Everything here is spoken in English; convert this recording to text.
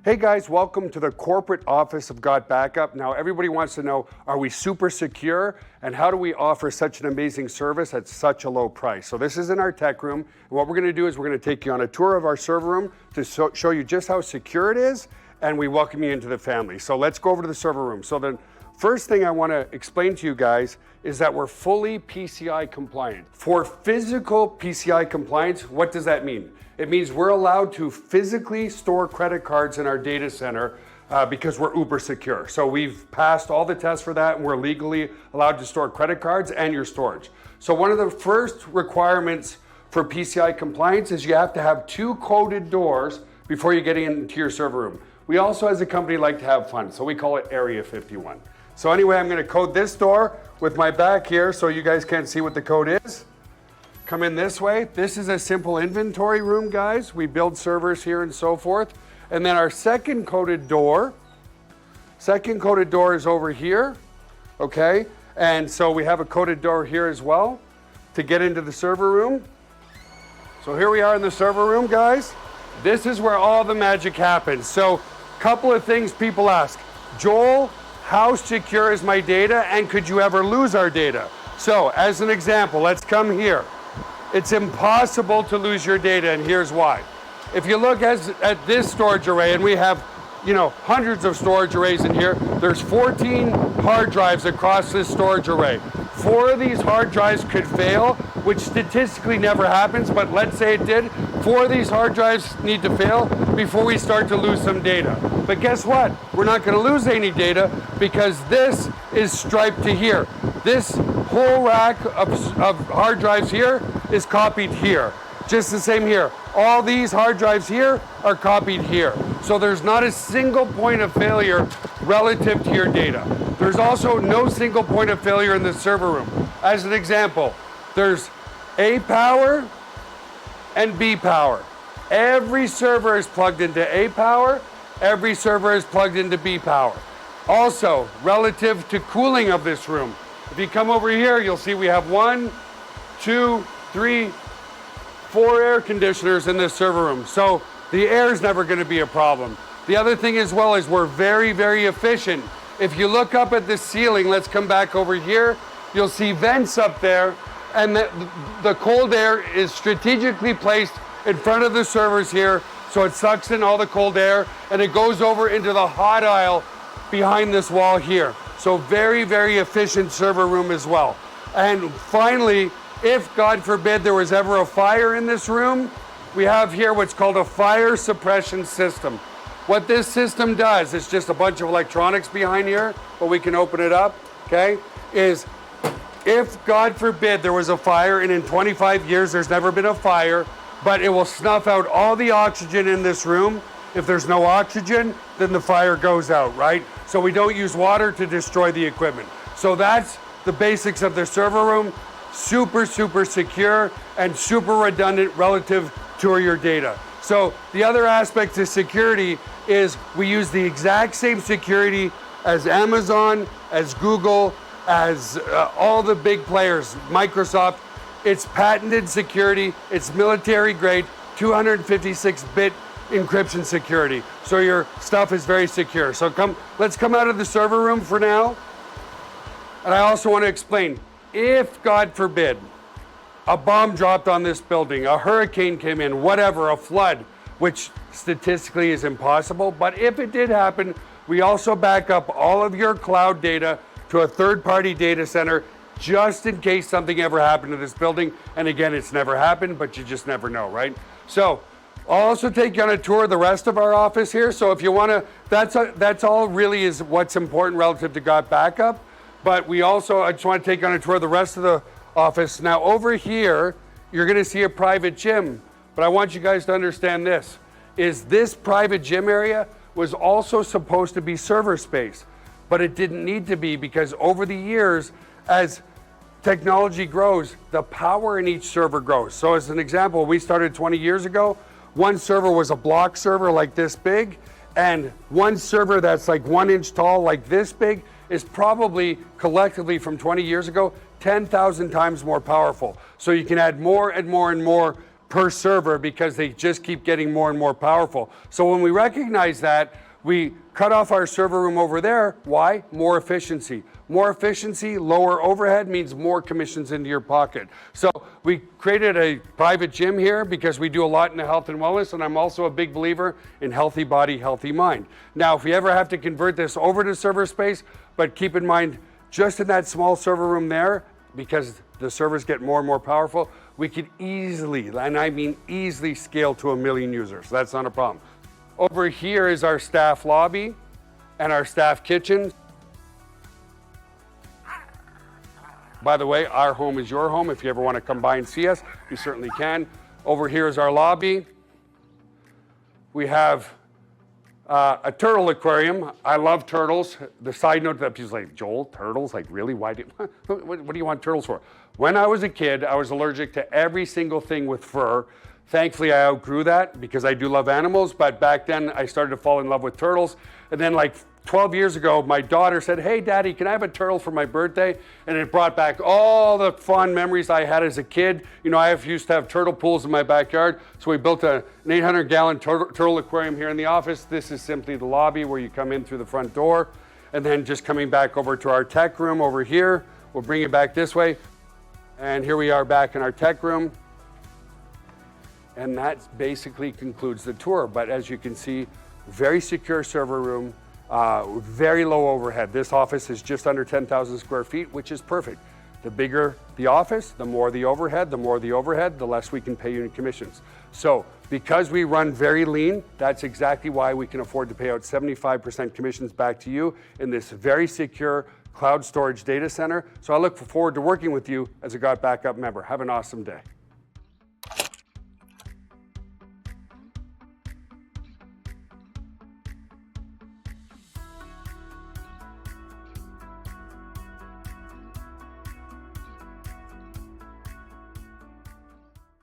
Hey guys, welcome to the corporate office of GotBackUp. Now everybody wants to know, are we super secure? And how do we offer such an amazing service at such a low price? So this is in our tech room. And what we're gonna do is we're gonna take you on a tour of our server room to show you just how secure it is, and we welcome you into the family. So let's go over to the server room. So the first thing I wanna explain to you guys is that we're fully PCI compliant. For physical PCI compliance, what does that mean? It means we're allowed to physically store credit cards in our data center because we're uber secure. So we've passed all the tests for that, and we're legally allowed to store credit cards and your storage. So one of the first requirements for PCI compliance is you have to have 2 coded doors before you get into your server room. We also, as a company, like to have fun, so we call it Area 51. So anyway, I'm gonna code this door with my back here so you guys can't see what the code is. Come in this way. This is a simple inventory room, guys. We build servers here and so forth. And then our second coded door is over here, okay? And so we have a coded door here as well to get into the server room. So here we are in the server room, guys. This is where all the magic happens. So couple of things people ask. Joel, how secure is my data, and could you ever lose our data? So as an example, let's come here. It's impossible to lose your data, and here's why. If you look at this storage array, and we have, hundreds of storage arrays in here, there's 14 hard drives across this storage array. 4 of these hard drives could fail, which statistically never happens, but let's say it did. 4 of these hard drives need to fail before we start to lose some data. But guess what? We're not going to lose any data because this is striped to here. This whole rack of hard drives here is copied here. Just the same here. All these hard drives here are copied here. So there's not a single point of failure relative to your data. There's also no single point of failure in the server room. As an example, there's A power and B power. Every server is plugged into A power. Every server is plugged into B power. Also, relative to cooling of this room, if you come over here, you'll see we have 1, 2, 3, 4 air conditioners in this server room. So the air is never going to be a problem. The other thing as well is we're very, very efficient. If you look up at the ceiling, let's come back over here, you'll see vents up there, and the cold air is strategically placed in front of the servers here, so it sucks in all the cold air, and it goes over into the hot aisle behind this wall here. So very, very efficient server room as well. And finally, if God forbid there was ever a fire in this room, we have here what's called a fire suppression system. What this system does, it's just a bunch of electronics behind here, but we can open it up, okay, is if God forbid there was a fire, and in 25 years there's never been a fire, but it will snuff out all the oxygen in this room. If there's no oxygen, then the fire goes out, right? So we don't use water to destroy the equipment. So that's the basics of the server room. Super, super secure and super redundant relative to your data. So the other aspect to security is we use the exact same security as Amazon, as Google, as all the big players, Microsoft. It's patented security, it's military grade, 256-bit encryption security. So your stuff is very secure. So let's come out of the server room for now. And I also want to explain, if God forbid, a bomb dropped on this building, a hurricane came in, whatever, a flood, which statistically is impossible, but if it did happen, we also back up all of your cloud data to a third-party data center just in case something ever happened to this building. And again, it's never happened, but you just never know, right? So I'll also take you on a tour of the rest of our office here. So if you want to, that's all really is what's important relative to GotBackUp. But I just want to take you on a tour of the rest of the office. Now over here, you're going to see a private gym. But I want you guys to understand this, is this private gym area was also supposed to be server space. But it didn't need to be, because over the years, as technology grows, the power in each server grows. So as an example, we started 20 years ago, one server was a block server like this big, and one server that's like 1 inch tall like this big is probably collectively from 20 years ago, 10,000 times more powerful. So you can add more and more and more per server because they just keep getting more and more powerful. So when we recognize that, we cut off our server room over there. Why? More efficiency. More efficiency, lower overhead means more commissions into your pocket. So we created a private gym here because we do a lot in the health and wellness, and I'm also a big believer in healthy body, healthy mind. Now, if we ever have to convert this over to server space, but keep in mind, just in that small server room there, because the servers get more and more powerful, we could easily, and I mean easily, scale to 1 million users. That's not a problem. Over here is our staff lobby and our staff kitchen. By the way, our home is your home. If you ever want to come by and see us, you certainly can. Over here is our lobby. We have a turtle aquarium. I love turtles. The side note that people's like, Joel, turtles? Like, really? Why what do you want turtles for? When I was a kid, I was allergic to every single thing with fur. Thankfully, I outgrew that because I do love animals, but back then I started to fall in love with turtles. And then like 12 years ago, my daughter said, hey, Daddy, can I have a turtle for my birthday? And it brought back all the fond memories I had as a kid. You know, I used to have turtle pools in my backyard, so we built an 800-gallon turtle aquarium here in the office. This is simply the lobby where you come in through the front door. And then just coming back over to our tech room over here, we'll bring it back this way. And here we are back in our tech room. And that basically concludes the tour. But as you can see, very secure server room, very low overhead. This office is just under 10,000 square feet, which is perfect. The bigger the office, the more the overhead, the less we can pay you in commissions. So because we run very lean, that's exactly why we can afford to pay out 75% commissions back to you in this very secure cloud storage data center. So I look forward to working with you as a GotBackUp member. Have an awesome day.